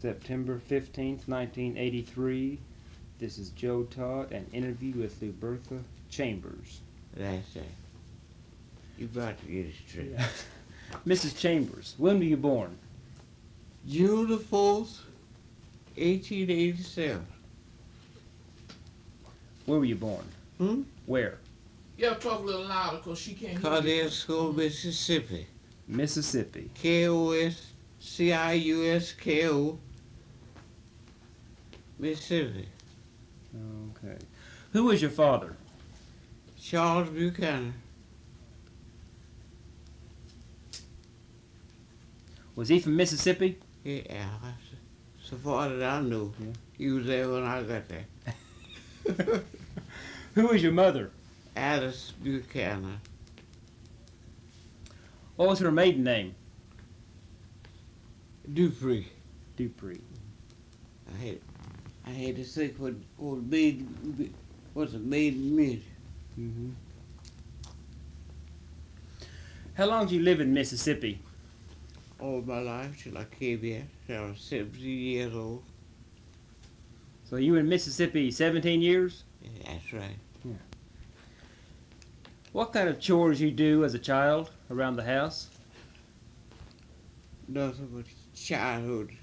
September 15th, 1983. This is Joe Todd, an interview with Lewbertha Chambers. That's it. You about to get it straight. Yeah. Mrs. Chambers, when were you born? June the 4th, 1887. Where were you born? Where? Yeah, talk a little louder because she can't hear you. Cardersville, Mississippi. Mississippi. K-O-S-C-I-U-S-K-O, Mississippi. Okay. Who was your father? Charles Buchanan. Was he from Mississippi? Yeah, so far as I know. Yeah. He was there when I got there. Who was your mother? Alice Buchanan. What was her maiden name? Dupree. Dupree. I had to think what what's a maiden meant. Mm-hmm. How long did you live in Mississippi? All my life till I came here. Till I was 17 years old. So you were in Mississippi 17 years? Yeah, that's right. Yeah. What kind of chores you do as a child around the house? Nothing but childhood.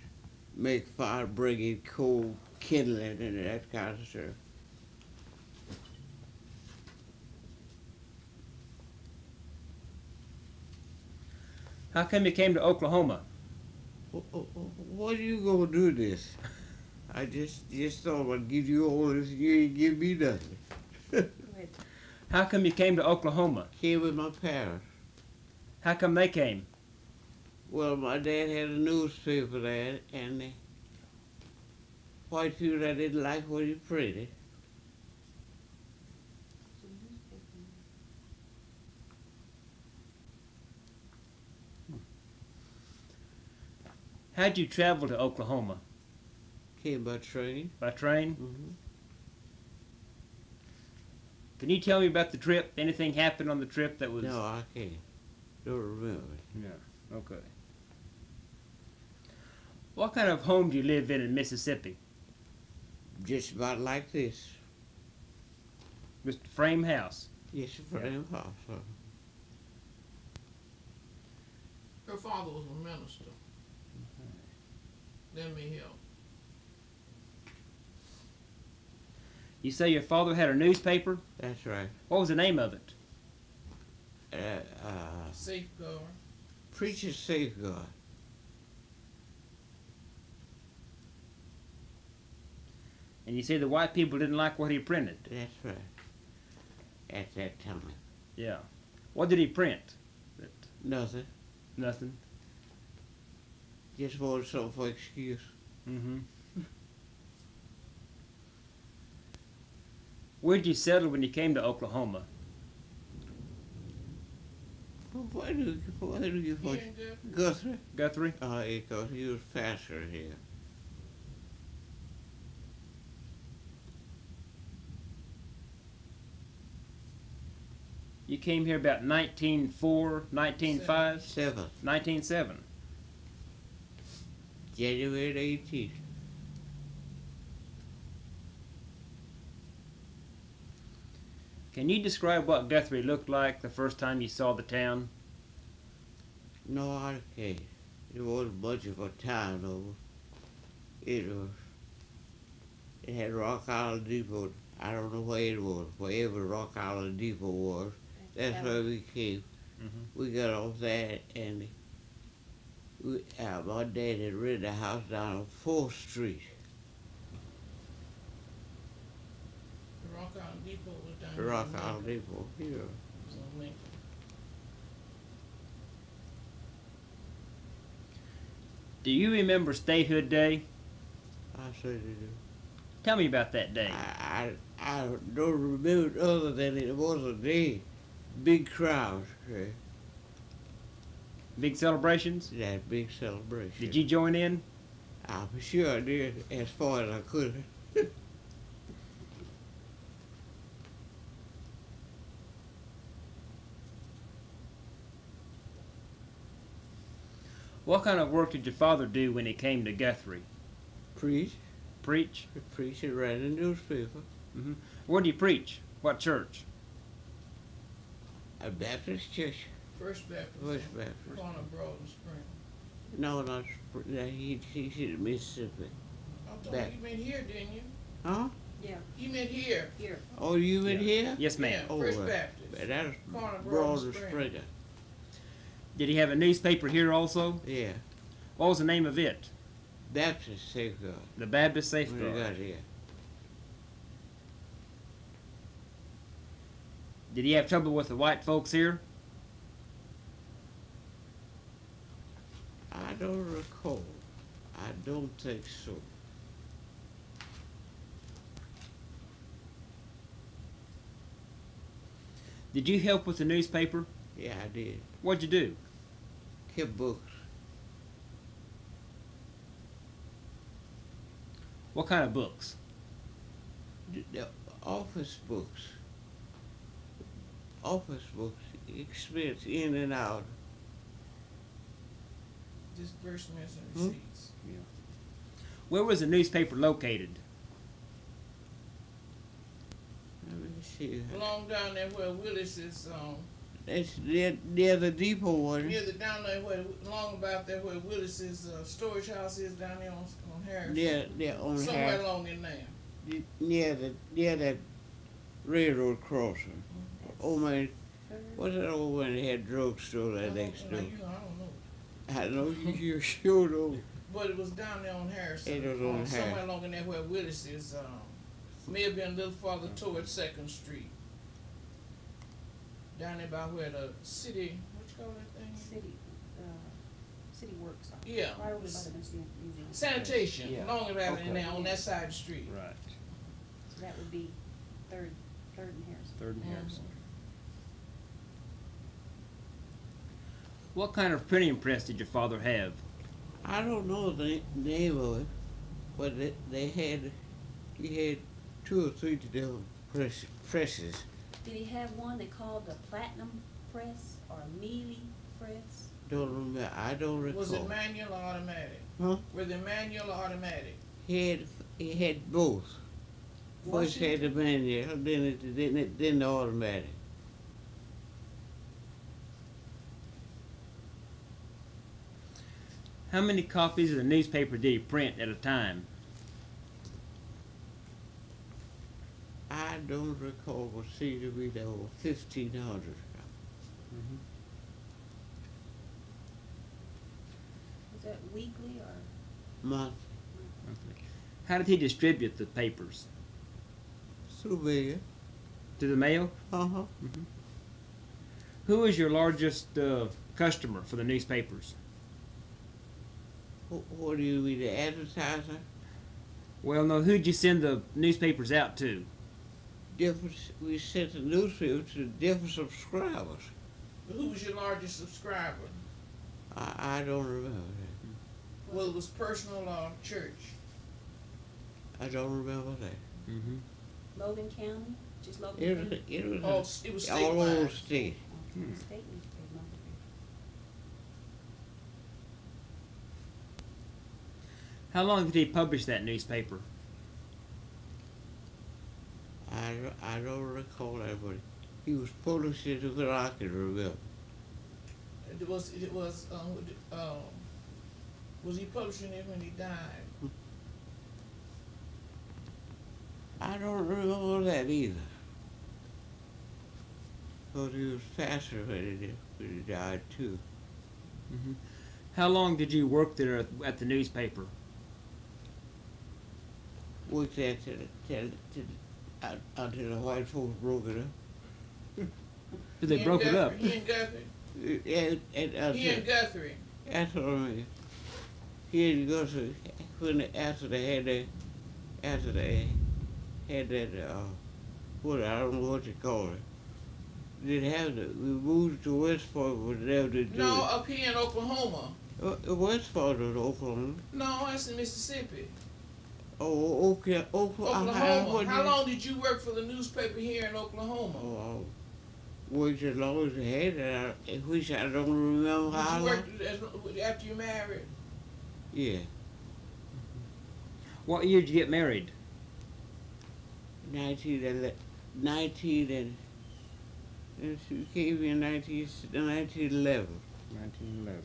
Make fire, bring in coal, kindling, and that kind of stuff. How come you came to Oklahoma? What are you gonna do this? I just thought I'd give you all this. You ain't give me nothing. How come you came to Oklahoma? Came with my parents. How come they came? Well, my dad had a newspaper there, and the white people that didn't like what he printed. How'd you travel to Oklahoma? Came by train. By train? Mm-hmm. Can you tell me about the trip? Anything happened on the trip that was... No, I can't. Don't remember. Yeah, okay. What kind of home do you live in Mississippi? Just about like this. Just a frame house? Yes, a frame house. Her father was a minister. That may help. You say your father had a newspaper? That's right. What was the name of it? Safeguard. Preacher's Safeguard. And you say the white people didn't like what he printed? That's right. At that time. Yeah. What did he print? Nothing. Nothing? Just wanted something for excuse. Mm-hmm. Where'd you settle when you came to Oklahoma? Why do you push Guthrie? Guthrie? Oh, because he was faster here. You came here about 1904, 1905? 1907. January 18th. Can you describe what Guthrie looked like the first time you saw the town? No, I can't. It wasn't much of a town, though. It had Rock Island Depot. I don't know where it was. Wherever Rock Island Depot was, that's where we came. Mm-hmm. We got off there, and my dad had rented a house down on 4th Street. The Rock Island Depot was down The Rock Island Depot, here. So Lincoln. Do you remember Statehood Day? I certainly do. Tell me about that day. I don't remember other than it was a day. Big crowds. Big celebrations? That big celebration. Did you join in? I'm sure I did, as far as I could. What kind of work did your father do when he came to Guthrie? Preach. Preach? Preach and write a newspaper. Mm-hmm. Where do you preach? What church? A Baptist church. First Baptist. First Baptist. Corner Broad and Spring. No, not he's in Mississippi. I thought Back. you meant here, didn't you? Huh? Yeah, You meant here. here. Oh, you in here? Yes, ma'am. Yeah, First Baptist. That was Corner Broad Broad and and Spring. Springer. Did he have a newspaper here also? Yeah. What was the name of it? Baptist Safeguard. The Baptist When Safeguard. he got here. Did he have trouble with the white folks here? I don't recall. I don't think so. Did you help with the newspaper? Yeah, I did. What'd you do? Kept books. What kind of books? The office books. Office books. Expense in and out. Disbursements and Hmm? receipts. Where was the newspaper located? Let me see. Along down there where Willis is, That's near the depot one. near the down there where, long about there where Willis's storage house is down there on Harris. Near on Somewhere Harris. along in there. Near that railroad crossing. Oh man, what's that old one that had drugstore I there don't- next now, door? I don't know. I know you sure know. But it was down there on Harrison. It was on somewhere Harris. along in there where Willis is, may have been a little farther towards 2nd Street. Down there by where the city, what you call that thing? City works. Yeah. Right over by the museum. Sanitation, Yeah. along about in Okay. there on that side of the street. Right. So that would be third and Harrison. Third and Mhm. Harrison. What kind of printing press did your father have? I don't know the name of it, but he had 2 or 3 different presses. Did he have one they called the Platinum Press or Mealy Press? Don't remember. I don't recall. Was it manual or automatic? Huh? Was it manual or automatic? He had both. First had the manual, then the automatic. How many copies of the newspaper did he print at a time? I don't recall, but seemed to be there were 1,500. Was that weekly or? Month Okay. How did he distribute the papers? through mail. To the mail? Uh-huh. Who was your largest customer for the newspapers? What do you mean, the advertiser? Well, no, who'd you send the newspapers out to? We sent the newspaper to different subscribers. Who was your largest subscriber? I don't remember that. Well, it was personal or church. I don't remember that. Logan County? Just Logan It County? was, It was all over the statewide. state. State newspaper. How long did he publish that newspaper? I don't recall that, but he was published it what I can remember. Was he publishing it when he died? I don't remember that either. But he was pastor when he died too. How long did you work there at the newspaper? Worked there until the white folks broke it up. Did they broke it up? He and Guthrie. And He and Guthrie. that's what I mean. He had to go to after they had that what I don't know what you call it. They'd have we moved to Westport, but they never did do No, it. up here in Oklahoma. Westport was Oklahoma. No, that's in Mississippi. Oh, okay, Oklahoma. Oklahoma. How long did you work for the newspaper here in Oklahoma? Oh, I worked as long as they had it, which I don't remember how Did you long. work after you married? Yeah. What year did you get married? 1911. 19 and she came in 1911. 1911.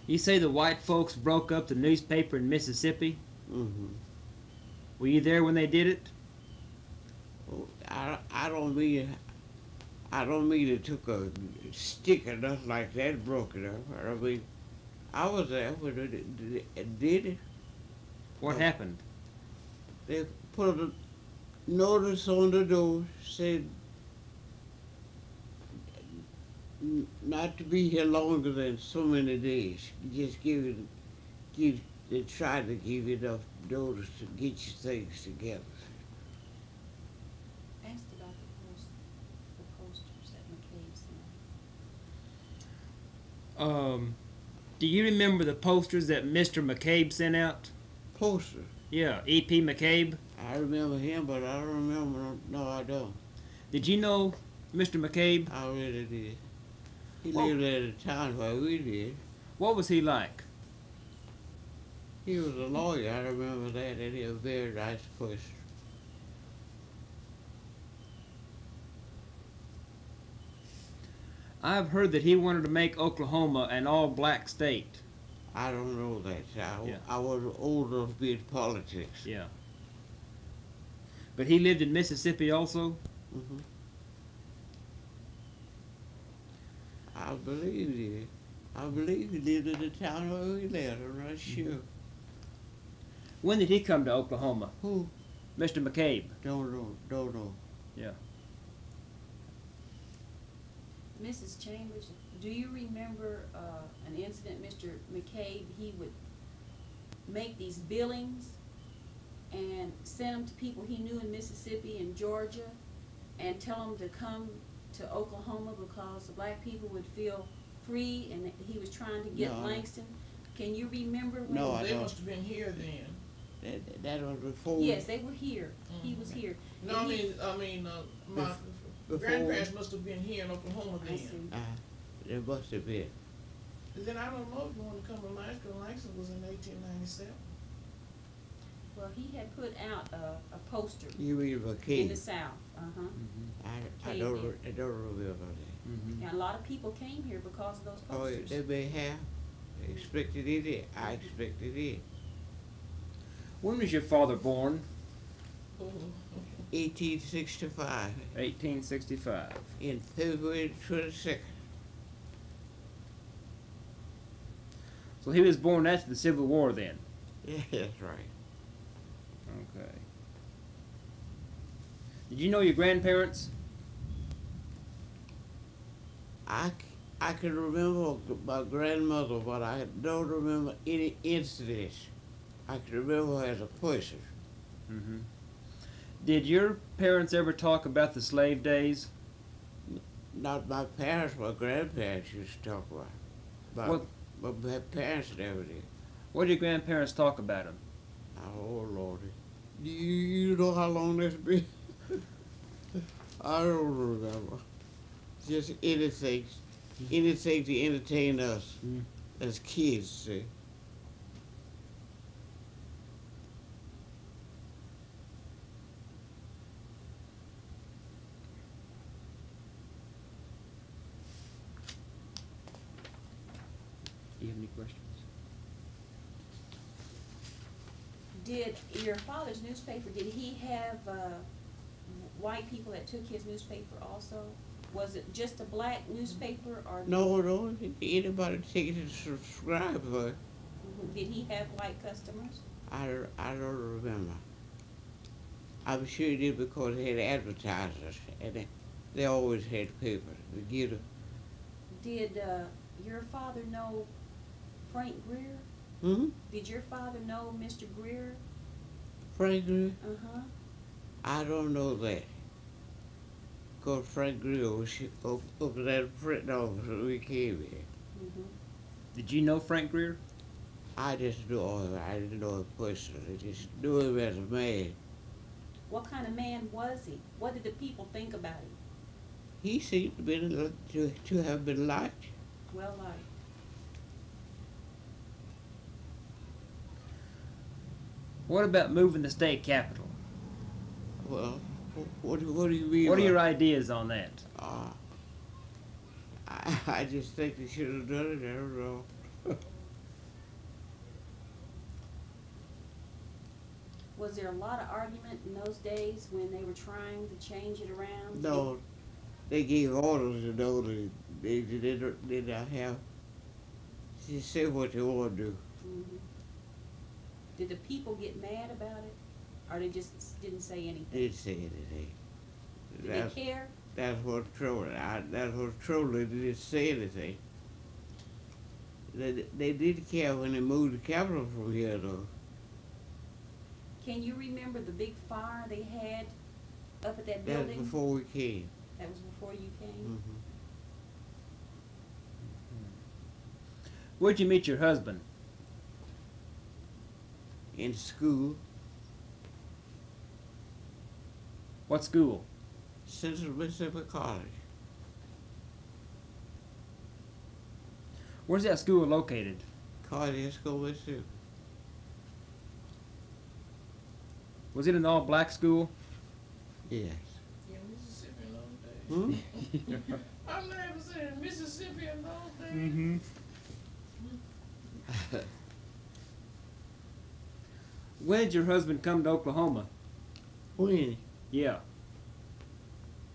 You say the white folks broke up the newspaper in Mississippi? Mm-hmm. Were you there when they did it? Oh, I don't mean it took a stick or nothing like that and broke it up. I mean, I was there when it did it. What happened? They put a notice on the door, said not to be here longer than so many days. Just they tried to give you enough notice to get your things together. Asked about the posters at McCabe's. Do you remember the posters that Mr. McCabe sent out? Poster. Yeah, E.P. McCabe. I remember him, but I don't remember. No, I don't. Did you know Mr. McCabe? I really did. He Well- lived at a town where we did. What was he like? He was a lawyer. I remember that, and he was a very nice person. I've heard that he wanted to make Oklahoma an all-black state. I don't know that. Yeah. I was old enough to be in politics. Yeah. But he lived in Mississippi also? Hmm. I believe he did. I believe he lived in the town where we lived. I'm not sure. When did he come to Oklahoma? Who? Mr. McCabe. Don't know. Don't know. Mrs. Chambers, do you remember an incident, Mr. McCabe? He would make these billings and send them to people he knew in Mississippi and Georgia and tell them to come to Oklahoma because the black people would feel free, and that he was trying to get No. Langston. Can you remember when? No, I They don't. must have been here then. That was before. Yes, they were here. He was here. No, And I mean, my before- grandparents must have been here in Oklahoma I then. see. There must have been. Then I don't know if you want to come to Langston. Langston was in 1897. Well, he had put out a poster You mean in McCabe? the South. I Came don't. here. I don't remember that. Mm-hmm. And a lot of people came here because of those Oh, yeah, posters. they may have. They expected it. I expected it. When was your father born? Oh, 1865 1865. in February 22nd. So he was born after the Civil War then? Yeah, that's right. Okay. Did you know your grandparents? I can remember my grandmother, but I don't remember any incidents. I can remember her as a person. Mm-hmm. Did your parents ever talk about the slave days? Not my parents, my grandparents used to talk about it. What- But my parents never did. What did your grandparents talk about them? Oh, Lordy. You know how long that's been? I don't remember. Just anything to entertain us as kids, see. Do you have any questions? Did your father's newspaper, did he have white people that took his newspaper also? Was it just a black newspaper, or No, anybody take it to subscribe for it. did he have white customers? I don't remember. I'm sure he did because they had advertisers, and they always had papers. They get a, Did your father know Frank Greer? hmm? Did your father know Mr. Greer? Frank Greer? Uh-huh. I don't know that. Because Frank Greer was up at that print office when we came here. Mm-hmm. Did you know Frank Greer? I just knew him. I didn't know him personally. I just knew him as a man. What kind of man was he? What did the people think about him? He seemed to have been liked. Well liked. What about moving the state capital? Well, what do you mean? What are by- your ideas on that? I just think they should have done it. I don't know. Was there a lot of argument in those days when they were trying to change it around? No, they gave orders to know that they did not have. She said what they want to do. Mhm. Did the people get mad about it, or they just didn't say anything? They didn't say anything. Did That's, they care? that's what trouble. That's what trouble. They didn't say anything. They did care when they moved the capital from here, though. Can you remember the big fire they had up at that That's building? before we came. That was before you came? Mm-hmm. Where'd you meet your husband? In school, What school? Central Mississippi College. Where's that school located? College School, Mississippi. Was it an all-black school? Yes. In Mississippi in those days. Hmm? I'm never saying in Mississippi in those days. Mm-hmm. When did your husband come to Oklahoma? When? Yeah.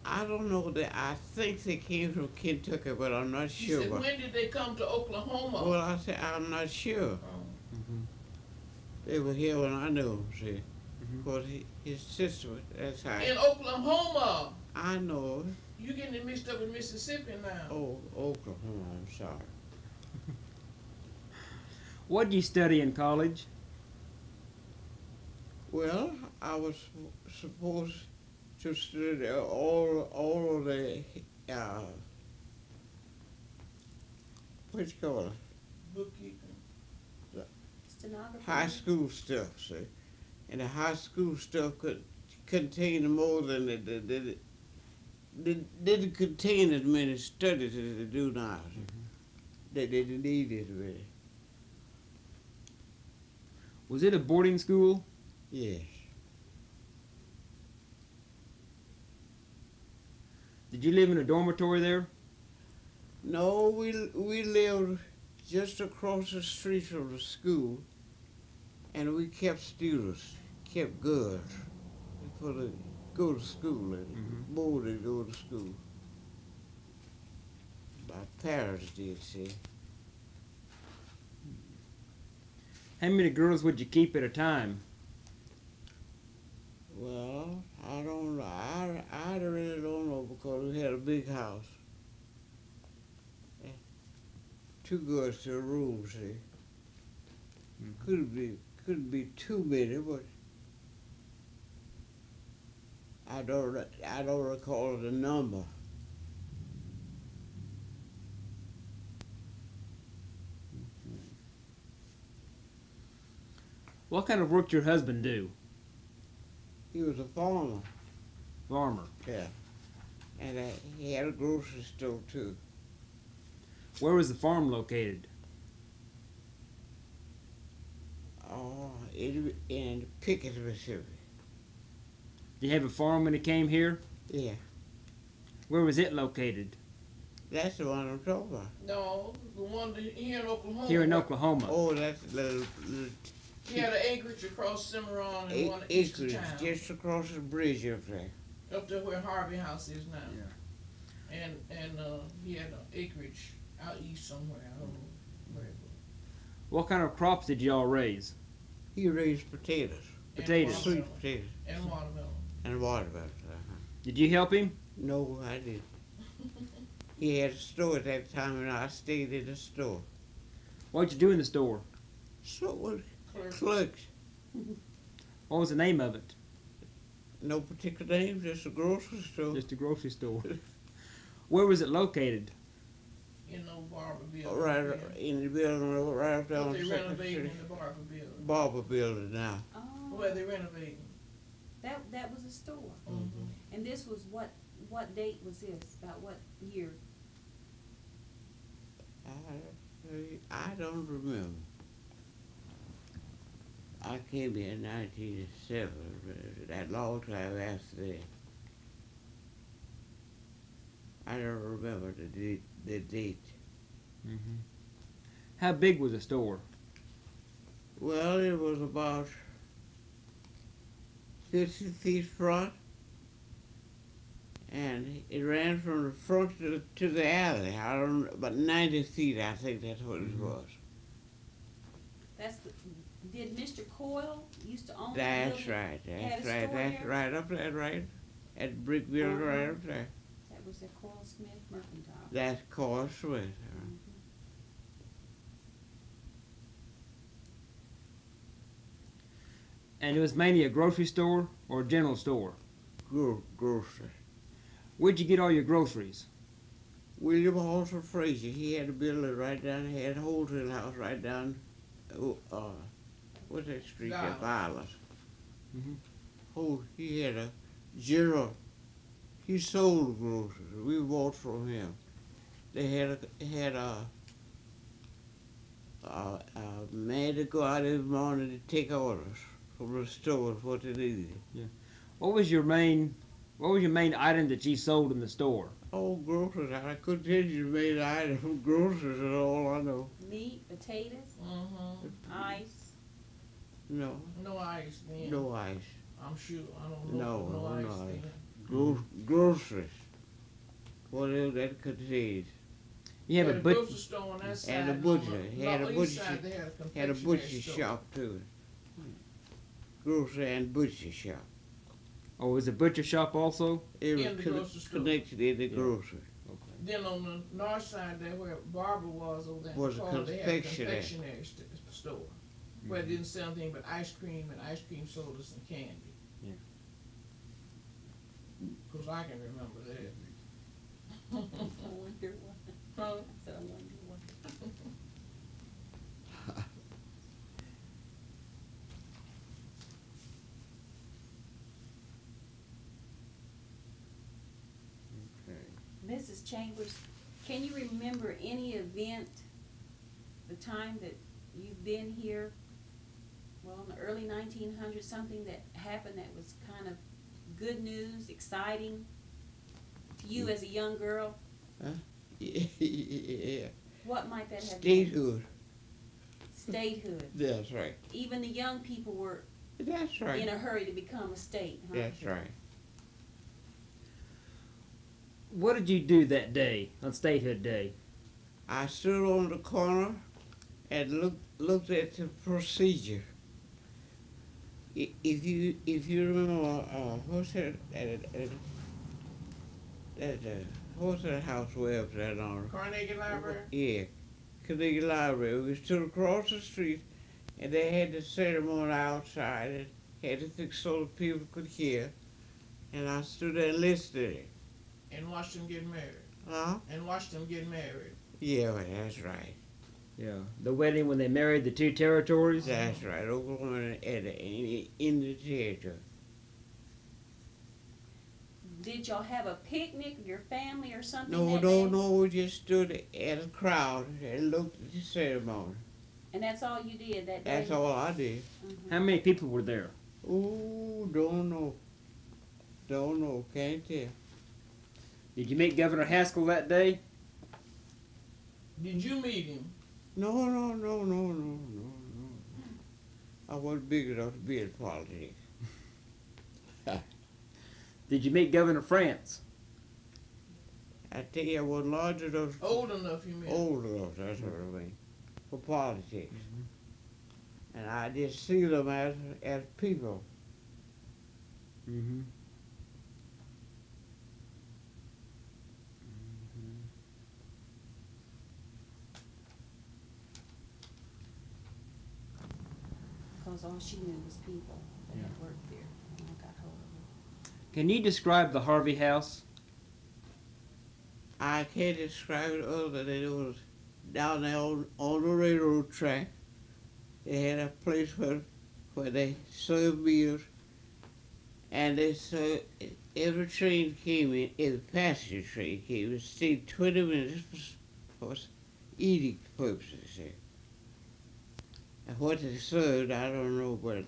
I don't know that. I think they came from Kentucky, but I'm not He sure. said, when did they come to Oklahoma? Well, I said I'm not sure. Oh. Mm-hmm. They were here when I knew him. See, Mhm. but his sister. That's how. In Oklahoma. I know it. You getting it mixed up with Mississippi now. Oh, Oklahoma. I'm sorry. What did you study in college? Well, I was supposed to study all of the what you call it, Bookkeeping. Stenographer? high school stuff. See, and the high school stuff could contain more than didn't contain as many studies as they do now. They didn't need it really. Was it a boarding school? Yes. Did you live in a dormitory there? No, we lived just across the street from the school, and we kept students, kept girls for to go to school and board and go to school. My parents did, see. How many girls would you keep at a time? Well, I don't know. I really don't know because we had a big house. Two girls to a room, see. Couldn't be too many, but I don't recall the number. What kind of work did your husband do? He was a farmer, Farmer. yeah, and he had a grocery store too. Where was the farm located? Oh, in Pickett, Mississippi. Did he have a farm when he came here? Yeah, Where was it located? that's the one I'm talking about. No, the one here in Oklahoma. Here in Oklahoma. Oh, that's the He had an acreage across Cimarron and one east of acreage town. just across the bridge up there. Up there where Harvey House is now. And he had an acreage out east somewhere. I don't know where it was. What kind of crops did y'all raise? He raised potatoes, And Potatoes. sweet watermelon. potatoes, And watermelon. and watermelon. Did you help him? No, I didn't. He had a store at that time, and I stayed in the store. What'd you do in the store? So what? Clerk. Clerks. What was the name of it? No particular name, just a grocery store. Just a grocery store. Where was it located? In no barber building. Right in the building, right up there But on they Second renovating Street. the barber building. Barber building now. Oh, Where they renovating. that was a store. Mm-hmm. And this was what date was this? About what year? I don't remember. I came here in 1907, that long time after that. I don't remember the date. Mm-hmm. How big was the store? Well, it was about 50 feet front, and it ran from the front to the alley. I don't know, about 90 feet, I think that's what it was. Did Mr. Coyle used to own That's the building? right, Had that's a right, store that's there? right up there, right? At the brick building right up there. That was the Coyle Smith Mercantile. That's Coyle Smith. Mhm. And it was mainly a grocery store or a general store? Grocery. Where'd you get all your groceries? William Halter Frazier, he had a building right down, he had a wholesale house right down, what's that street there, Violet. Mm-hmm. Oh, he had a general, he sold groceries, we bought from him. They had a man to go out every morning to take orders from the stores, what they needed. What was your main item that you sold in the store? Oh, groceries, I couldn't tell you the main item, groceries is all I know. Meat, potatoes, ice. No, No ice then. no ice. I'm sure. I don't know. No, No ice no ice. then. Groceries. Whatever that contains. You have Had a grocery store on that side. And a on butcher. the Had a east butcher. side, they Had a confectionery butcher store. shop too. Grocery and butcher shop. Oh, was a butcher shop also? It In the grocery store. connected in the Yeah. grocery. Okay. Then on the north side there where Barbara was over there, in Was the a corner, they had a confectionery. confectionery store. Where it didn't sell anything but ice cream and ice cream sodas and candy. Yeah. 'Cause I can remember that. I wonder what. Huh? So I wonder what. Mrs. Chambers, can you remember any event, the time that you've been here, well, in the early 1900s, something that happened that was kind of good news, exciting to you as a young girl? Yeah. What might that have been? Statehood. Statehood. That's right. Even the young people were That's right. in a hurry to become a state, huh? That's right. What did you do that day, on Statehood Day? I stood on the corner and looked at the procedure. If you remember, what's that what's that house way up there on? Carnegie Library? Yeah, Carnegie Library. We stood across the street, and they had the ceremony outside, and had to fix so the people could hear. And I stood there and listened. And watched them get married. Huh? And watched them get married. Yeah, well, that's right. Yeah. The wedding when they married the two territories? That's right. Oklahoma and in the theater. Did y'all have a picnic, your family or something? No, that no, day? no. We just stood at a crowd and looked at the ceremony. And that's all you did that day? That's all I did. Mhm. How many people were there? Ooh, don't know. Don't know. Can't tell. Did you meet Governor Haskell that day? Did you meet him? No. I wasn't big enough to be in politics. Did you meet Governor France? I tell you, I wasn't large enough. Old enough, you mean? Old enough, that's what I mean. For politics. And I just see them as people. Mm-hmm. Because all she knew was people that Yeah. had worked there when I got hold of her. Can you describe the Harvey House? I can't describe it other than it was down there on the railroad track. They had a place where they served meals, and they served, every train came in, every passenger train came in, stayed 20 minutes for eating purposes there. what they served, I don't know, but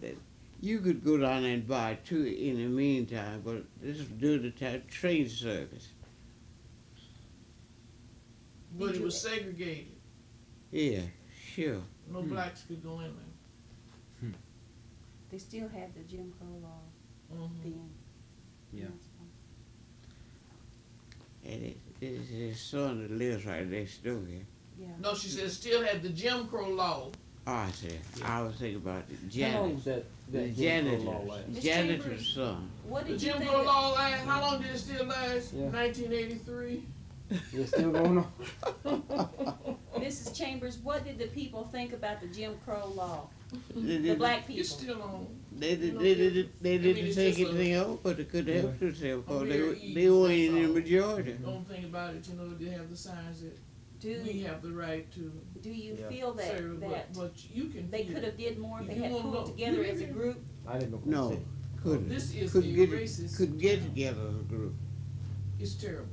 you could go down there and buy two in the meantime, but this is during the train service. But it was segregated. Yeah, sure. No blacks could go in there. They still had the Jim Crow law then. Yeah. And his son that lives right next door here. Yeah. No, she said still had the Jim Crow law. Oh, I see. Yeah. I was thinking about the How long janitor. was that The Jim Crow law janitor. last? Miss Janitor's Chambers? son. What The did you Jim think? Crow law last, how long did it still last? Yeah. 1983. It's still going on? Mrs. Chambers, what did the people think about the Jim Crow law? They The didn't- black people. It's still on. They You know, didn't it's take just a- anything out, but they couldn't help themselves because very they easy, weren't in that's the all. majority. Don't think about it, you know, they have the signs that Do we have the right to do you Yeah. feel that serve, that but you can they feel could have did more if If they you had wanna pulled know- together you as a live group? I didn't know. No, couldn't. This is couldn't a get racist couldn't get town. together as a group. It's terrible.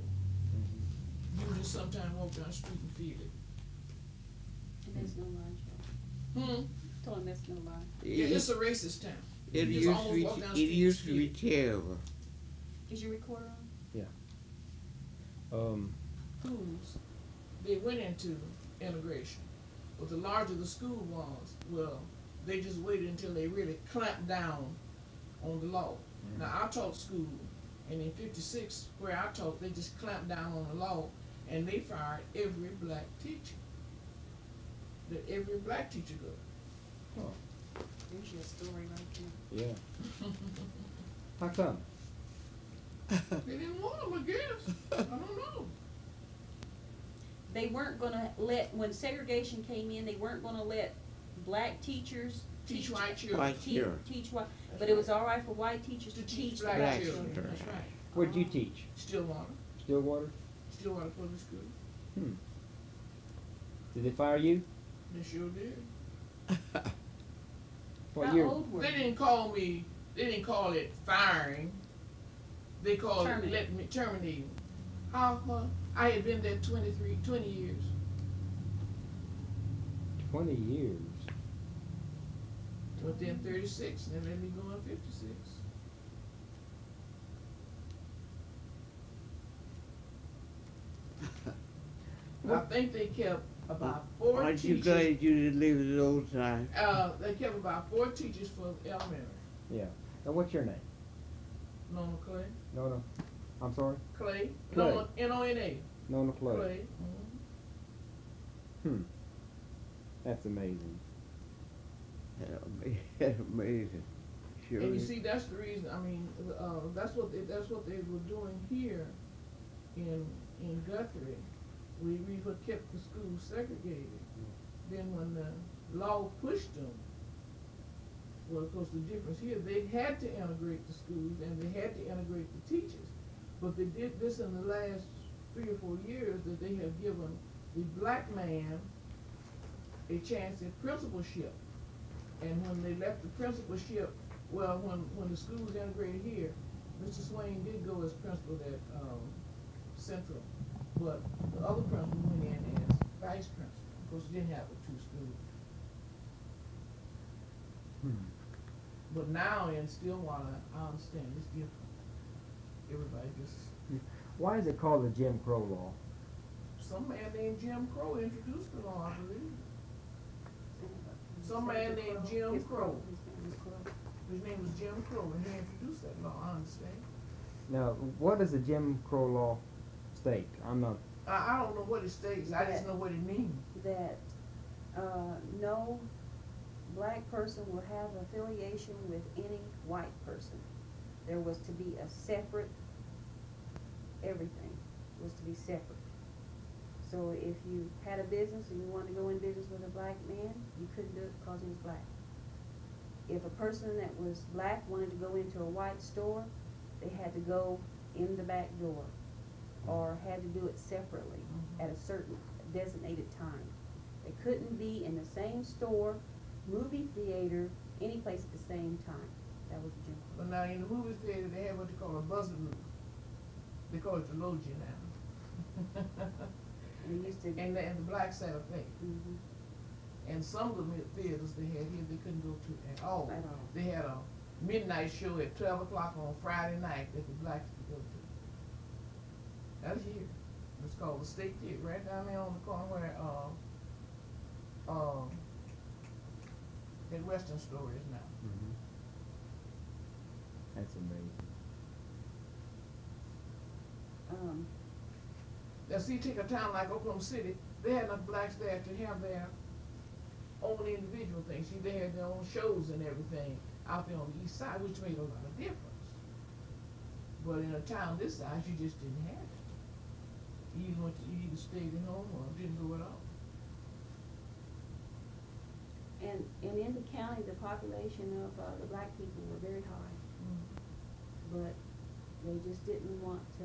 You just sometimes walk down the street and feel it. And there's no lie, Joe. Told him that's no lie. Yeah, it's a racist town. It You just used almost to be. walk down the It street and used to feel be it. terrible. Is your recorder on? Schools, they went into integration. But the larger the school was, well, they just waited until they really clamped down on the law. Now, I taught school, and in '56, where I taught, they just clamped down on the law, and they fired every black teacher. That every black teacher got. There's your story right there. Yeah. How come? They didn't want them, I guess. I don't know. They weren't gonna let, when segregation came in, they weren't gonna let black teachers Teach white children. White children. teach white, but it was all right for white teachers to To teach teach the black black children. children. That's right. Where'd you teach? Stillwater. Stillwater? Stillwater Public Schools. Did they fire you? They sure did. What How year? old were They you? didn't call me, they didn't call it firing. They called it Terminating. terminating. How, I had been there 20 years. 20 years. Within 36, and they let me go in 56. I think they kept about 4 Aren't you teachers. glad you didn't leave it old time? They kept about 4 teachers for elementary. Yeah. Now what's your name? Nona Clay. No. I'm sorry? Clay. Clay. Nona, N-O-N-A. Nona Clay. Clay. That's amazing. That's amazing. Sure. And you is. see, that's the reason. I mean, that's what they were doing here in Guthrie. We what kept the schools segregated. Then when the law pushed them, well, of course, the difference here, they had to integrate the schools and they had to integrate the teachers. But they did this in the last 3 or 4 years, that they have given the black man a chance at principalship. And when they left the principalship, well, when the schools integrated here, Mr. Swain did go as principal at Central, but the other principal went in as vice principal. Of course, he didn't have a 2 school. But now in Stillwater, I understand it's different. Everybody just, Why is it called the Jim Crow law? some man named Jim Crow introduced the law, I believe. Some man named Jim His Crow. His name was Crow. His name was Jim Crow, and he introduced that law, I understand. Now, what does the Jim Crow law state? I'm not. I don't know what it states, I just know what it means. That no black person will have affiliation with any white person. There was to be a separate, everything was to be separate. So if you had a business and you wanted to go in business with a black man, you couldn't do it because he was black. If a person that was black wanted to go into a white store, they had to go in the back door or had to do it separately at a certain designated time. They couldn't be in the same store, movie theater, any place at the same time. That was Jim Crow. But now in the movie theater, they have what they call a buzzer room. They call it the loggia now. And they used to. And the black side of things. And some of the theaters they had here, they couldn't go to at all. At all. They had a midnight show at 12 o'clock on Friday night that the blacks could go to. That's here. It's called the State Theater, right down there on the corner where that Western store is now. Mm-hmm. That's amazing. Now see, take a town like Oklahoma City, they had enough blacks there to have their own individual things. See, they had their own shows and everything out there on the east side, which made a lot of difference. But in a town this size, you just didn't have it. You either stayed at home or didn't go at all. And in the county, the population of the black people were very high, but they just didn't want to.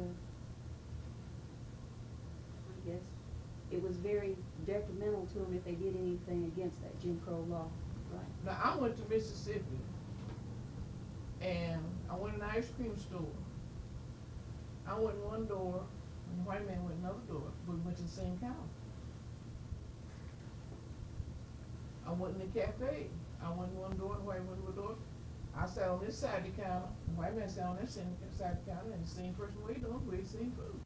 I guess it was very detrimental to them if they did anything against that Jim Crow law, right? Now I went to Mississippi, and I went in an ice cream store. I went in one door, and the white man went in another door, but we went to the same counter. I went in the cafe. I went in one door, and the white went to a door. I sat on this side of the counter, the white man sat on that same side of the counter, and the same person waited on, we ate the same food.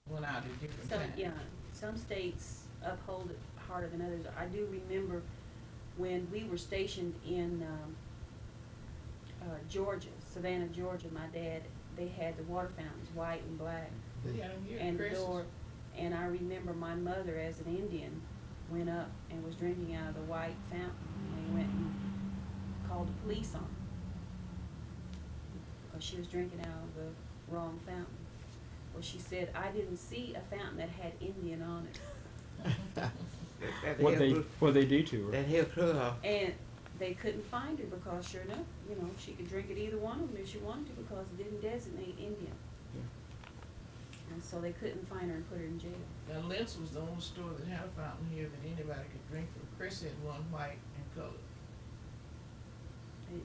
Went out at different times. Yeah, some states uphold it harder than others. I do remember when we were stationed in Georgia, Savannah, Georgia, my dad, they had the water fountains, white and black, They had them here at and the Christmas. door. And I remember my mother, as an Indian, went up and was drinking out of the white fountain. And they went and called the police on her because she was drinking out of the wrong fountain. Well, she said, I didn't see a fountain that had Indian on it. What they do to her? That hill crew house. And they couldn't find her because, sure enough, you know, she could drink at either one of them if she wanted to because it didn't designate Indian. Yeah. And so they couldn't find her and put her in jail. Now Lentz was the only store that had a fountain here that anybody could drink from. Chris had one white and colored.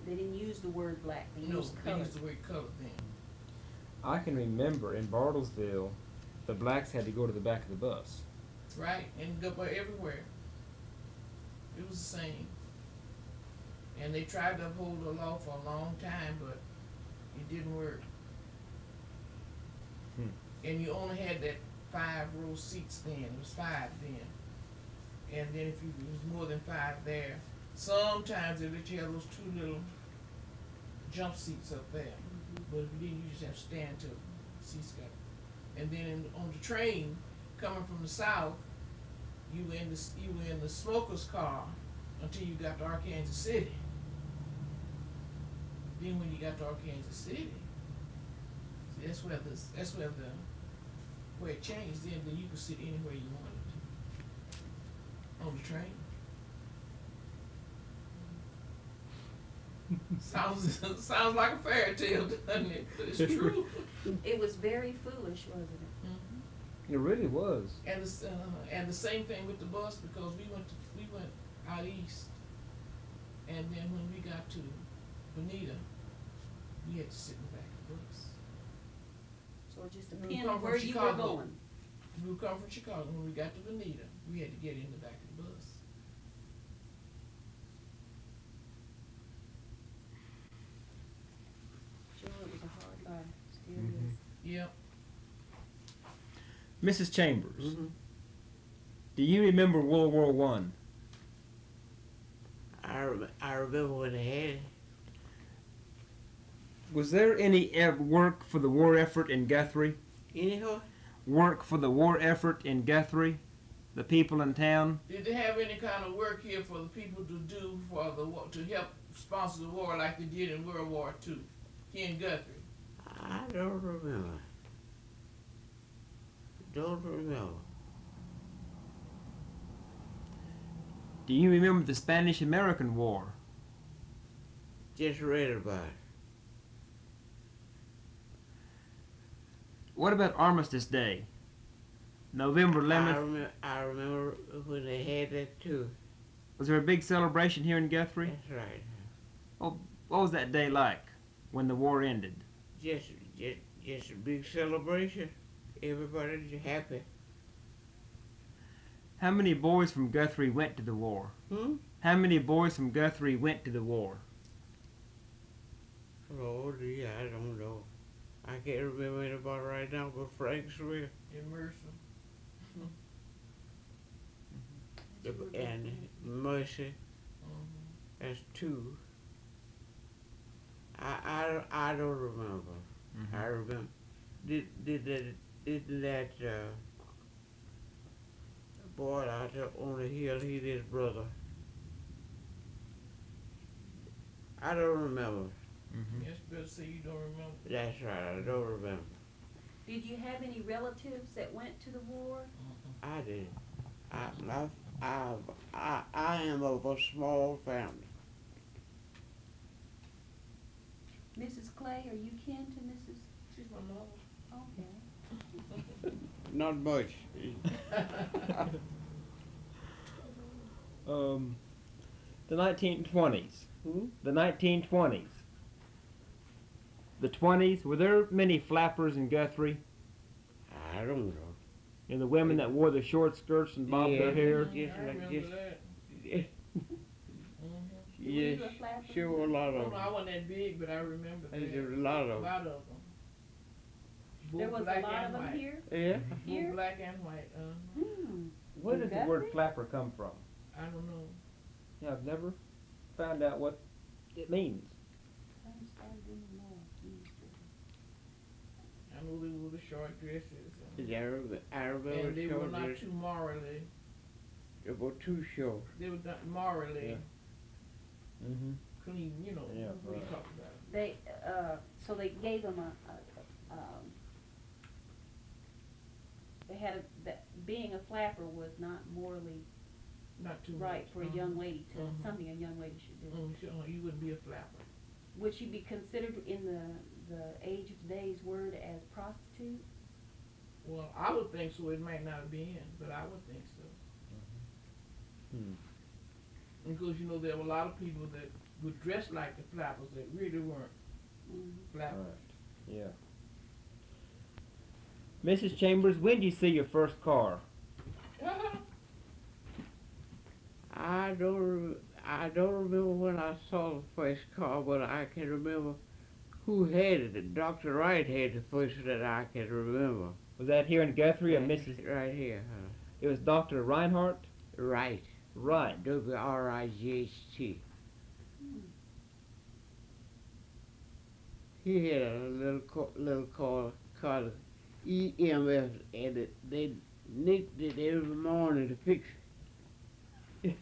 They didn't use the word black, they No, used they color. used the word colored then. I can remember in Bartlesville, the blacks had to go to the back of the bus. Right, and go by everywhere. It was the same. And they tried to uphold the law for a long time, but it didn't work. And you only had that 5-row seats then. It was 5 then. And then if you was more than 5 there, sometimes they let you have those 2 little jump seats up there. But if you didn't, you just have to stand till the seats got. And then on the train coming from the south, you were in the smoker's car until you got to Arkansas City. Then when you got to Arkansas City, see, that's where it changed. Then you could sit anywhere you wanted on the train. Sounds like a fairy tale, doesn't it? But it's true. It was very foolish, wasn't it? It really was. And the same thing with the bus because we went out east, and then when we got to Bonita, we had to sit in the back of the bus. So it just We depended come from where you were Chicago. going. We would come from Chicago. When we got to Bonita, we had to get in the back of the bus. Sure, it was a hard life. Still Mhm. is. Yep. Mrs. Chambers, Mm-hmm. do you remember World War One? I remember when they had it. Was there any work for the war effort in Guthrie? Anyhow, Work for the war effort in Guthrie? The people in town? Did they have any kind of work here for the people to do for the war, to help sponsor the war like they did in World War II here in Guthrie? I don't remember. Don't remember. Do you remember the Spanish-American War? Just read about it. What about Armistice Day? November 11th? I remember when they had that too. Was there a big celebration here in Guthrie? That's right. Oh, what was that day like when the war ended? Just a big celebration. Everybody's happy. How many boys from Guthrie went to the war? How many boys from Guthrie went to the war? Lord, yeah, I don't know. I can't remember anybody right now but Frank Smith Immersion. and Mercy. That's two. I don't remember. I remember. Didn't that boy out there on the hill, he's his brother. I don't remember. Yes, better say you don't remember. That's right, I don't remember. Did you have any relatives that went to the war? I did. I am of a small family. Mrs. Clay, are you kin to Mrs.? She's my mother. Okay. Not much. The 1920s. The 1920s. The 20s, were there many flappers in Guthrie? I don't know. And the women that wore the short skirts and bobbed their hair? Just I like remember just, that. Were you yes, a flapper? sure a lot Oh, of no, I them. wasn't that big, but I remember that. There's a lot A of them. lot of them. There Both was black a lot and of them white. here? Yeah. Here? Both black and white. Where did the word Guthrie? flapper come from? I don't know. Yeah, I've never found out what it means. I know they wore the short dresses. I remember And they were short not dress. too morally. They were too short. They were not morally Mm-hmm. clean, you know. Yeah, What you right. talking about? They, so they gave them they had that being a flapper was not morally Not too right much. for a young lady to, something a young lady should do. Sure, you wouldn't be a flapper. Would she be considered in the age of today's word as prostitute? Well, I would think so. It might not have been, but I would think so. Because, you know, there were a lot of people that would dress like the flappers that really weren't flappers. Right. Yeah. Mrs. Chambers, when did you see your first car? I don't remember when I saw the first car, but I can remember who had it. Dr. Wright had the first that I can remember. Was that here in Guthrie or Mrs.? Right here. It was Dr. Reinhardt? Right. Right. W-R-I-G-H-T. He had a little car called EMF, and they nicked it every morning to fix it.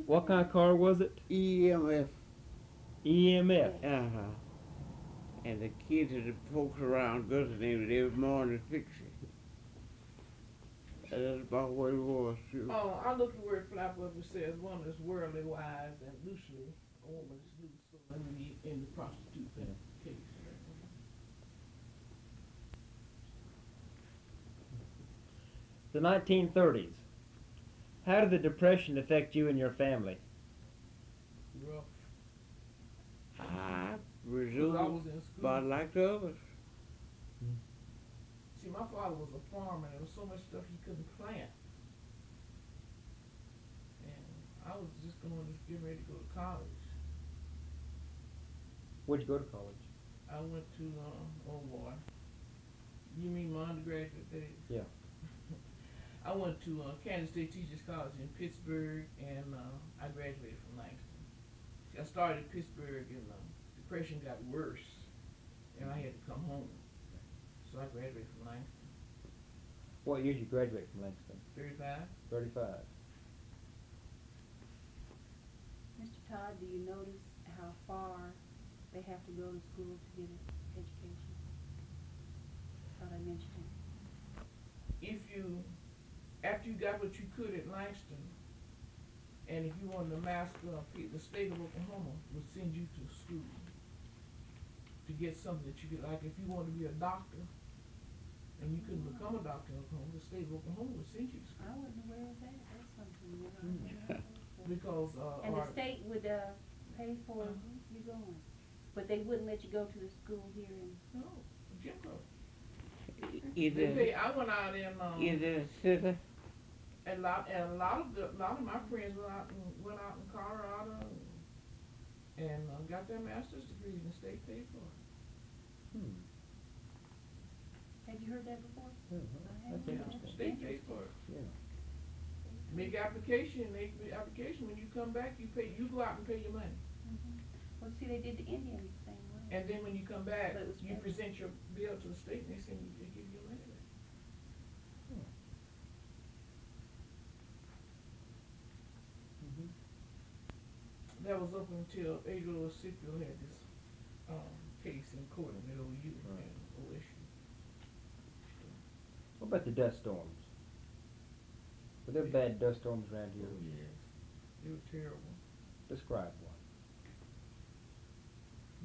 What kind of car was it? EMF. EMF. And the kids and the folks around Guthrie named it every morning to fix it. And that's about what it was, too. Oh, I looked at the word flapper up. It says one is worldly wise and loosely, a woman is loose. So let me in the prostitute case. The 1930s. How did the Depression affect you and your family? Rough. I 'Cause I presume was in school. about like the others. See, my father was a farmer, and there was so much stuff he couldn't plant. And I was just getting ready to go to college. Where'd you go to college? I went to, oh boy. You mean my undergraduate days? Yeah. I went to Kansas State Teachers College in Pittsburgh, and I graduated from Langston. See, I started at Pittsburgh, and the Depression got worse, and I had to come home. So I graduated from Langston. What year did you graduate from Langston? 35. 35. Mr. Todd, do you notice how far they have to go to school to get an education? Thought I mentioned it. After you got what you could at Langston, and if you wanted to master, the state of Oklahoma would send you to school to get something that you could, like if you wanted to be a doctor, and you couldn't become a doctor in Oklahoma, the state of Oklahoma would send you to school. I wasn't aware of that. That's because, And the art- state would, pay for you going, but they wouldn't let you go to the school here in. no, Jim Crow. They Either, pay, I went out in, either city, and a lot of my friends went out in Colorado and got their master's degrees and the state paid for it. Have you heard that before? I haven't. That's interesting. State paid for it. Yeah. Make application, when you come back, you go out and pay your money. Well, see, they did the Indians the same way. And then when you come back, But it was you federal. present your bill to the state and they give you your money back. That was up until Adriel Scipio had this, case in court in the OU Right. and OSU. What about the dust storms? Were there bad dust storms around here? Oh, yes, they were terrible. Describe one.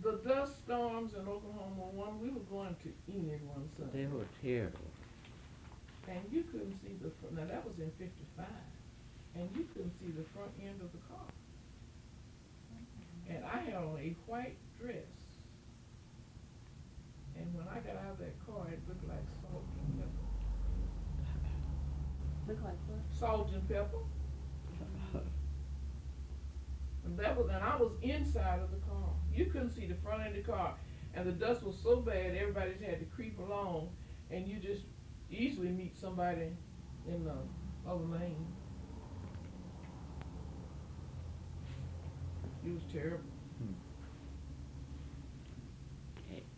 The dust storms in Oklahoma, we were going to Enid one Sunday. they were terrible. And you couldn't see the front, now that was in 55, and you couldn't see the front end of the car. And I had on a white dress. And when I got out of that car, it looked like salt and pepper. Look like what? Salt and pepper. And I was inside of the car. You couldn't see the front of the car. And the dust was so bad, everybody just had to creep along, and you just easily meet somebody in the other lane. It was terrible.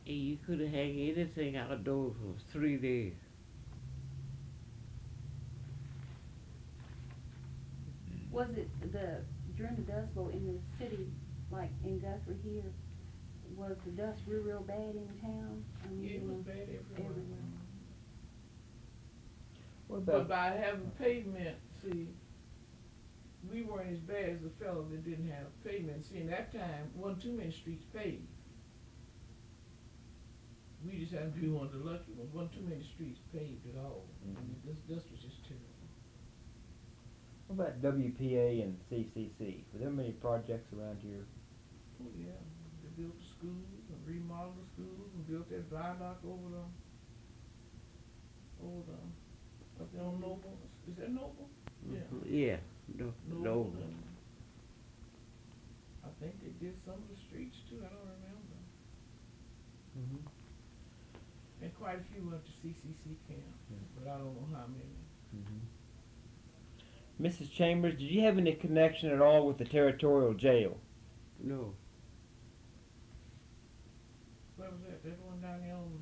And you could have had anything outdoors for 3 days. Was it during the Dust Bowl in the city, like in Guthrie here, was the dust real bad in town? I mean, It was bad everywhere. What But about by having pavement, see, we weren't as bad as the fellow that didn't have pavement. See, in that time, wasn't too many streets paved. We just happened to be one of the lucky ones. Wasn't too many streets paved at all. I mean, this was just terrible. what about WPA and CCC? Were there many projects around here? Oh yeah, they built the schools and remodeled the schools and built that viaduct over the up there on Noble. Is that Noble? Yeah. Yeah, no. And I think they did some of the streets too. I don't remember. And quite a few went to CCC camp, but I don't know how many. Mrs. Chambers, did you have any connection at all with the territorial jail? No. Where was that? That one down here on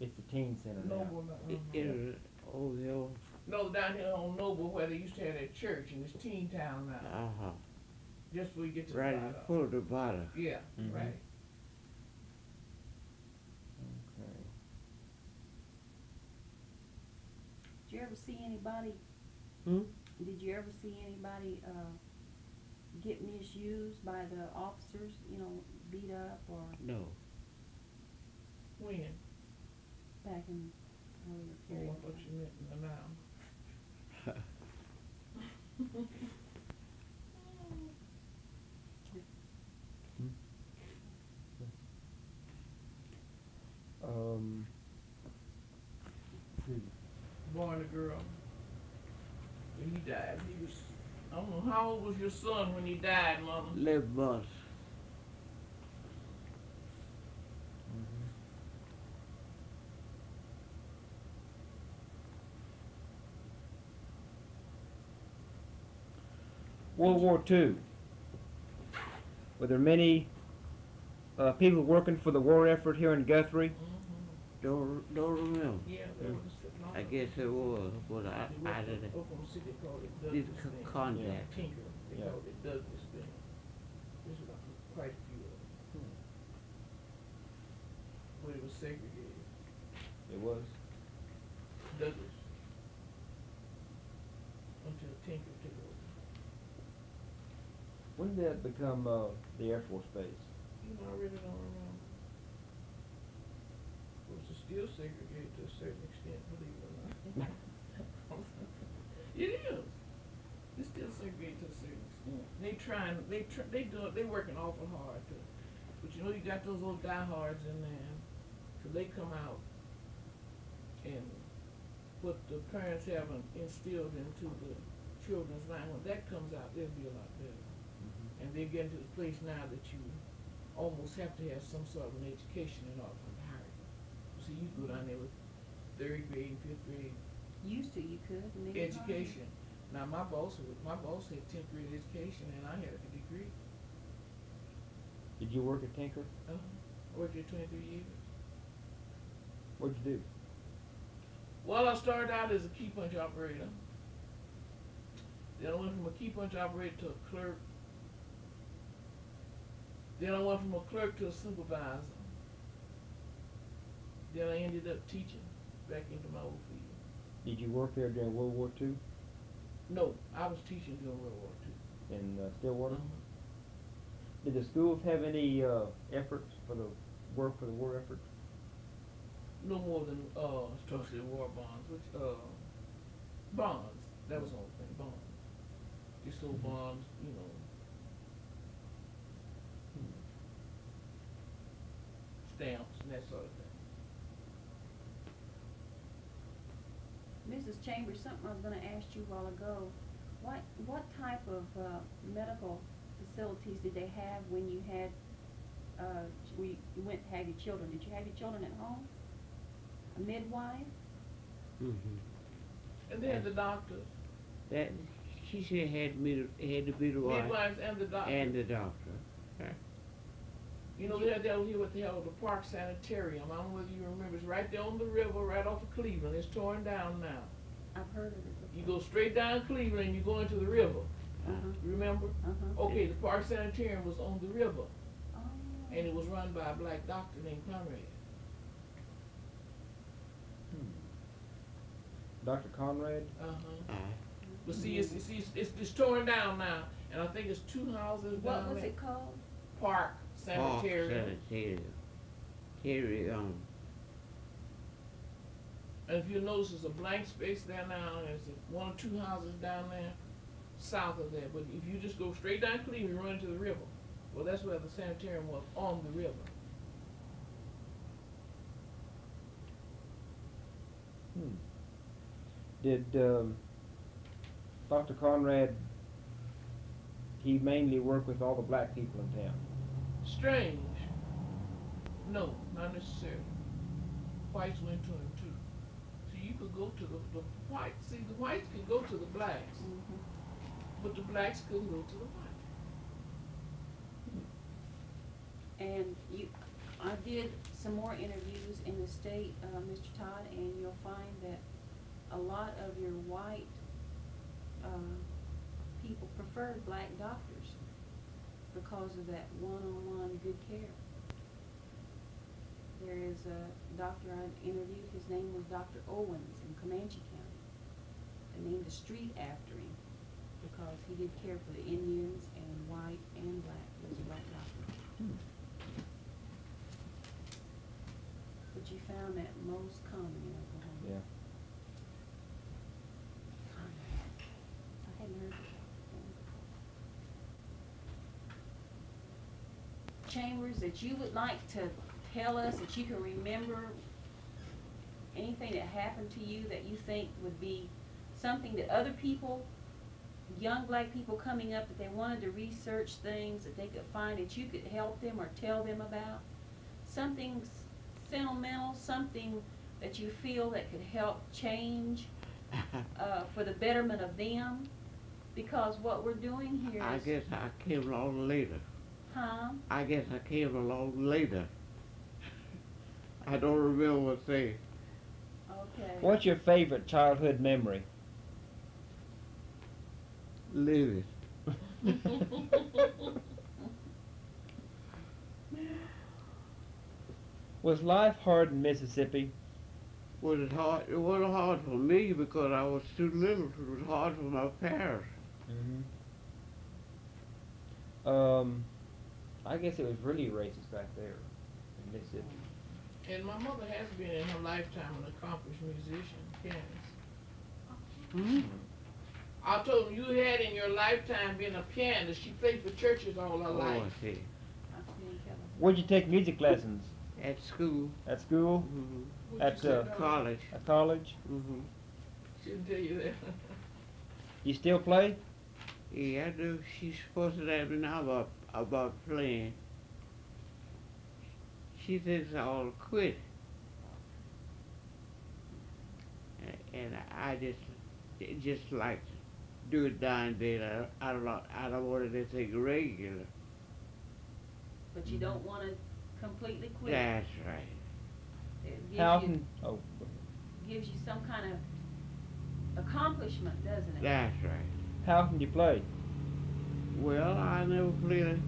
It's the teen center now. Noble. No, down here on Noble where they used to have that church in this teen town now. Just before you get to Right the in viaduct. front of the bottom. Yeah, right. Okay. Did you ever see anybody? Did you ever see anybody get misused by the officers? You know, beat up or No. When? back in earlier Oh, period? I thought you meant in the now. Boy and a girl. When he died, he was, I don't know, how old was your son when he died, Mama? 11 months. World War II. Were there many people working for the war effort here in Guthrie? Don't remember. Yeah, they were sitting on I the- guess it was, but I They didn't. worked Oklahoma City called it Did Douglas thing. contact. Tinker, they Yeah. called it Douglas thing. There's about quite a few of them. But it was segregated. It was. Douglas. Until Tinker took over. When did that become the Air Force Base? You know, I really don't remember. It was still segregated to a certain extent, believe it or not. It is. They still segregate to a certain extent. They working awful hard to, but you know you got those old diehards in there, so they come out and what the parents haven't instilled into the children's mind, when that comes out, they'll be a lot better. And they're getting to the place now that you almost have to have some sort of an education in order to hire you. So you go down there with 3rd grade and 5th grade Used to, you could. And then education. Now my boss had 10th grade education and I had a degree. Did you work at Tinker? I worked there 23 years. What'd you do? Well, I started out as a key punch operator. Then I went from a key punch operator to a clerk. Then I went from a clerk to a supervisor. Then I ended up teaching back into my old field. Did you work there during World War II No, I was teaching during World War II. in Stillwater? Did the schools have any efforts for the war effort? No more than structural war bonds, which bonds. That was the whole thing, bonds. Just sold bonds, you know. Stamps and that sort of thing. Mrs. Chambers, something I was going to ask you a while ago. What type of medical facilities did they have when you had you went to have your children? Did you have your children at home? A midwife? And then the doctors. That she said had to be the wife Midwives and the doctors. and the doctor. You know, they had down here what they call the Park Sanitarium. I don't know whether you remember. It's right there on the river, right off of Cleveland. It's torn down now. I've heard of it. You go straight down Cleveland and you go into the river. You remember? Okay, the Park Sanitarium was on the river. Oh. And it was run by a black doctor named Conrad. Dr. Conrad? But see, it's torn down now. And I think it's 2 houses down there. What was it called? Park Sanitarium. And if you notice, there's a blank space there now, and there's 1 or 2 houses down there, south of there. But if you just go straight down Cleveland, you run into the river. Well, that's where the sanitarium was, on the river. Did Dr. Conrad, he mainly work with all the black people in town? Strange. No, not necessarily. Whites went to him too. So you could go to the whites. See, the whites could go to the blacks, but the blacks couldn't go to the whites. And I did some more interviews in the state, Mr. Todd, and you'll find that a lot of your white people preferred black doctors because of that one-on-one good care. There is a doctor I interviewed, his name was Dr. Owens in Comanche County. They named a street after him because he did care for the Indians and white and black. He was a black doctor. But you found that most common in Oklahoma. Yeah. I hadn't heard of that. Chambers, that you would like to tell us, that you can remember anything that happened to you that you think would be something that other people, young black people coming up, that they wanted to research things that they could find that you could help them or tell them about? Something sentimental, something that you feel that could help change for the betterment of them? Because what we're doing here is... I guess I came along later. Huh? I guess I came along later. I don't remember what to say. Okay. What's your favorite childhood memory? Live it. Was life hard in Mississippi? Was it hard? It wasn't hard for me because I was too little. It was hard for my parents. I guess it was really racist back there in Mississippi. And my mother has been in her lifetime an accomplished musician, pianist. I told him you had in your lifetime been a pianist. She played for churches all her Oh, life. I see. Where'd you take music lessons? At school. At school? Mm-hmm. What'd you At, say, Doris? College. At college? Mm-hmm. Shouldn't tell you that. You still play? Yeah, I do. She's supposed to let me know about playing. She thinks I'll quit. And I just like to do it down there. I don't want to take it regular. But you don't wanna completely quit. That's right. It How gives you, often? Oh, gives you some kind of accomplishment, doesn't it? That's right. how often do you play? Well, I never play it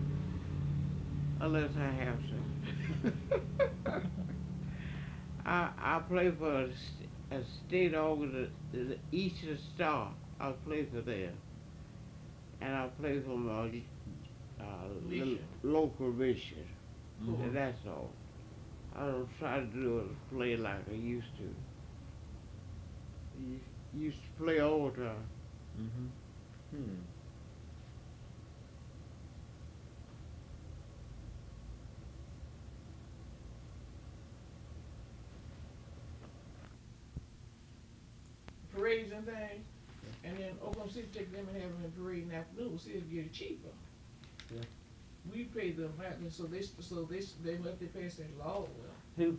unless I have to. I play for a state organ, the Eastern Star. I play for them, and I play for my Mission. local mission. Mhm. And that's all. I don't try to play like I used to. Used to play all the time. Mm-hmm. Parades and things. And then Oklahoma City take them and have them in parade in the afternoon. See, it'd get it cheaper. Yeah. We pay them back, and so they must pass that law. Who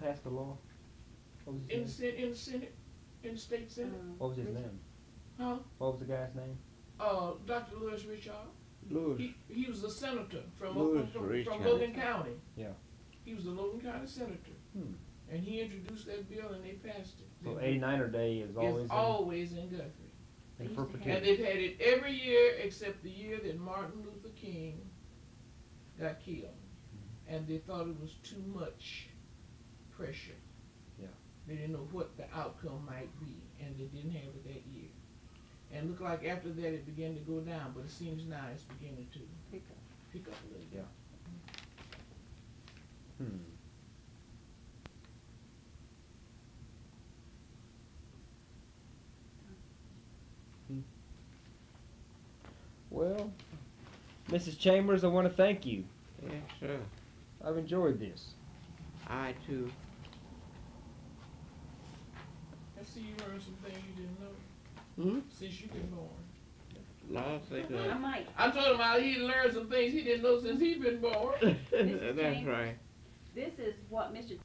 passed the law? What was In his the name? Senate, in the state Senate. What was his name? Huh? What was the guy's name? Dr. Lewis Richard. Lewis. He was a senator from Lewis from Richard. Logan County. Yeah. He was a Logan County senator. Hmm. And he introduced that bill and they passed it. So 89er Day is always It's always in Guthrie. in They used to have- And perpetuity. they've had it every year except the year that Martin Luther King got killed. And they thought it was too much pressure. Yeah. They didn't know what the outcome might be, and they didn't have it that year. And looked like after that it began to go down, but it seems now it's beginning to pick up a little bit. Hmm. Well, Mrs. Chambers, I want to thank you. Yes, sir. I've enjoyed this. I too. I see you learned some things you didn't know since you've been born. Lord say I that. might. I told him how he learned some things he didn't know since he's been born. Mrs. That's Chambers. right. This is what Mr.